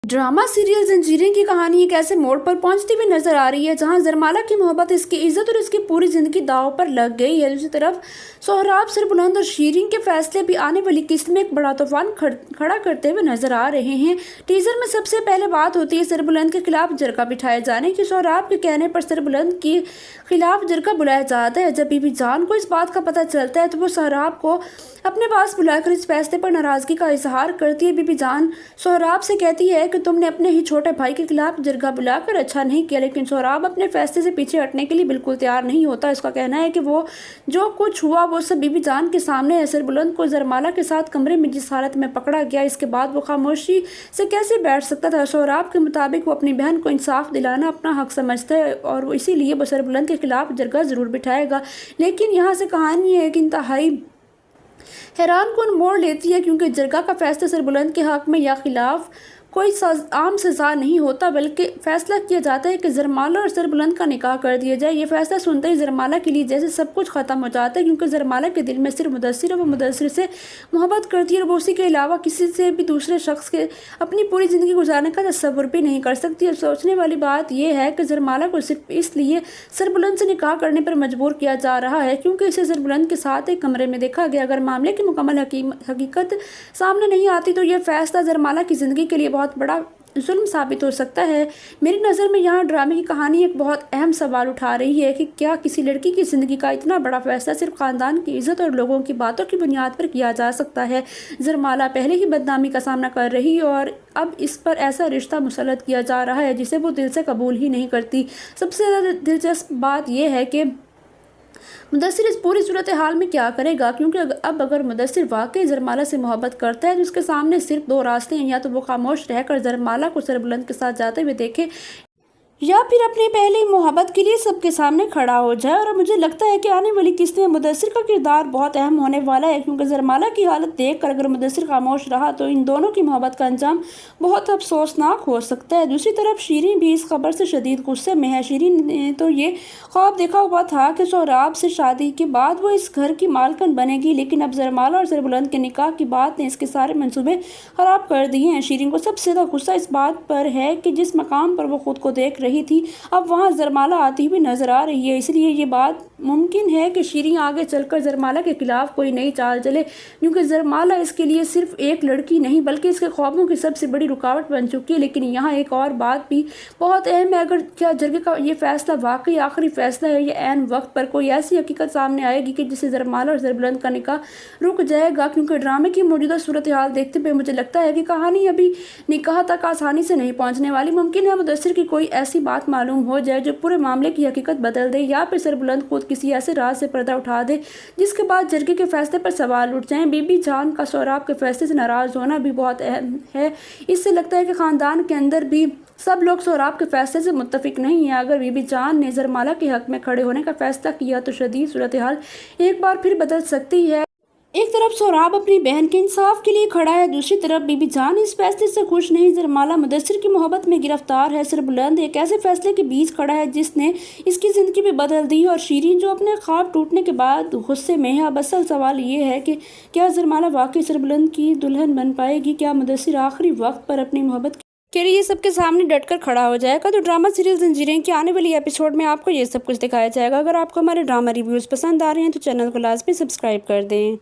Drama serial जंजीरें की कहानी एक ऐसे मोड़ पर पहुंचती हुई नजर आ रही है जहां जरमाला की मोहब्बत, इसकी इज्जत और इसकी पूरी जिंदगी दांव पर लग गई है। दूसरी तरफ सोहराब, सरबुलंद और शीरीन के फैसले भी आने वाली किस्त में एक बड़ा तूफान खड़ा करते हुए नजर आ रहे हैं। टीजर में सबसे पहले बात होती है सरबुलंद के खिलाफ जरका बिठाए जाने की। सोहराब के कहने पर सरबुलंद के खिलाफ जरका बुलाया जाता है। जब बीबी जान को इस बात का पता चलता है तो वो सोहराब को अपने पास बुलाकर इस फैसले पर नाराजगी का इजहार करती है। बीबी जान सोहराब से कहती है कि तुमने अपने ही छोटे भाई के खिलाफ जरगा बुलाकर अच्छा नहीं किया, लेकिन सोहराब अपने फैसले से पीछे हटने के लिए बिल्कुल तैयार नहीं होता। इसका कहना है कि वो जो कुछ हुआ वो सब बीबी जान के सामने है। सरबुलंद को जरमाला के साथ कमरे में जिस हालत में पकड़ा गया, इसके बाद वो खामोशी से कैसे बैठ सकता था। सोहराब के मुताबिक वो अपनी बहन को इंसाफ दिलाना अपना हक समझता है और इसीलिए वो सरबुलंद के खिलाफ जरगा जरूर बिठाएगा। लेकिन यहाँ से कहानी है कि इंतहाई हैरान कौन मोड़ लेती है, क्योंकि जरगा का फैसला सरबुलंद के हक में या खिलाफ कोई आम सज़ा नहीं होता, बल्कि फैसला किया जाता है कि जरमाला और सरबुलंद का निकाह कर दिया जाए। ये फैसला सुनते ही जरमाला के लिए जैसे सब कुछ ख़त्म हो जाता है, क्योंकि जरमाला के दिल में सिर्फ मुदस्सिर और वो मुदस्सिर से मोहब्बत करती है और वो उसी के अलावा किसी से भी दूसरे शख्स के अपनी पूरी ज़िंदगी गुजारने का तसव्वुर भी नहीं कर सकती। अब सोचने वाली बात यह है कि जरमाला को सिर्फ इसलिए सरबुलंद से निकाह करने पर मजबूर किया जा रहा है क्योंकि इसे सरबुलंद के साथ एक कमरे में देखा गया। अगर मामले की मुकम्मल हकीकत सामने नहीं आती तो यह फैसला जरमाला की ज़िंदगी के लिए बहुत बड़ा जुल्म साबित हो सकता है। मेरी नज़र में यहाँ ड्रामे की कहानी एक बहुत अहम सवाल उठा रही है कि क्या किसी लड़की की ज़िंदगी का इतना बड़ा फैसला सिर्फ ख़ानदान की इज़्ज़त और लोगों की बातों की बुनियाद पर किया जा सकता है। जरमाला पहले ही बदनामी का सामना कर रही है और अब इस पर ऐसा रिश्ता मुसल्लत किया जा रहा है जिसे वो दिल से कबूल ही नहीं करती। सबसे ज़्यादा दिलचस्प बात यह है कि मुदस्सिर इस पूरी सूरत हाल में क्या करेगा, क्योंकि अब अगर मुदस्सिर वाकई जरमाला से मोहब्बत करता है तो उसके सामने सिर्फ दो रास्ते हैं, या तो वो खामोश रहकर जरमाला को सरबुलंद के साथ जाते हुए देखे या फिर अपनी पहली मोहब्बत के लिए सबके सामने खड़ा हो जाए। और मुझे लगता है कि आने वाली किस्त में मुदस्सिर का किरदार बहुत अहम होने वाला है, क्योंकि जरमाला की हालत देखकर अगर मुदस्सिर खामोश रहा तो इन दोनों की मोहब्बत का अंजाम बहुत अफसोसनाक हो सकता है। दूसरी तरफ शीरीन भी इस खबर से शदीद गुस्से में है। शीरीन ने तो ये ख्वाब देखा हुआ था कि सोहराब से शादी के बाद वो इस घर की मालकन बनेगी, लेकिन अब जरमाला और सरबुलंद के निकाह की बात ने इसके सारे मंसूबे खराब कर दिए हैं। शीरीन को सबसे ज़्यादा गुस्सा इस बात पर है कि जिस मकाम पर वो खुद को देख रही थी अब वहां जरमाला आती हुई नजर आ रही है। इसलिए ये बात मुमकिन है कि शीरीन आगे चलकर जरमाला के खिलाफ कोई नई चाल चले, क्योंकि जरमाला इसके लिए सिर्फ एक लड़की नहीं बल्कि इसके ख्वाबों की सबसे बड़ी रुकावट बन चुकी है। लेकिन यहाँ एक और बात भी बहुत अहम है, अगर क्या जरगे का ये फैसला वाकई आखिरी फैसला है या ऐन वक्त पर कोई ऐसी हकीकत सामने आएगी कि जिससे जरमाला और सरबुलंद का निकाह रुक जाएगा। क्योंकि ड्रामे की मौजूदा सूरत हाल देखते हुए मुझे लगता है कि कहानी अभी निकाह तक आसानी से नहीं पहुँचने वाली। मुमकिन है मुदस्सिर की कोई ऐसी बात मालूम हो जाए जो पूरे मामले की हकीकत बदल दे, या फिर सरबुलंद खुद किसी ऐसे राज से पर्दा उठा दे जिसके बाद जरगे के फैसले पर सवाल उठ जाएं। बीबी जान का सोहराब के फैसले से नाराज होना भी बहुत अहम है। इससे लगता है कि खानदान के अंदर भी सब लोग सोहराब के फैसले से मुत्तफिक नहीं है। अगर बीबी जान ने जरमाला के हक में खड़े होने का फैसला किया तो शदीद सूरत हाल एक बार फिर बदल सकती है। एक तरफ सोहराब अपनी बहन के इंसाफ के लिए खड़ा है, दूसरी तरफ बीबी जान इस फैसले से खुश नहीं। जरमाला मुदस्सिर की मोहब्बत में गिरफ्तार है। सरबुलंद एक ऐसे फैसले के बीच खड़ा है जिसने इसकी ज़िंदगी भी बदल दी, और शीरीन जो अपने ख्वाब टूटने के बाद गुस्से में है। अब असल सवाल ये है कि क्या जरमाला वाकई सरबुलंद की दुल्हन बन पाएगी? क्या मुदस्सिर आखिरी वक्त पर अपनी मोहब्बत के लिए सबके सामने डटकर खड़ा हो जाएगा? तो ड्रामा सीरियल जंजीरें के आने वाली एपिसोड में आपको ये सब कुछ दिखाया जाएगा। अगर आपको हमारे ड्रामा रिव्यूज़ पसंद आ रहे हैं तो चैनल को लाजमी सब्सक्राइब कर दें।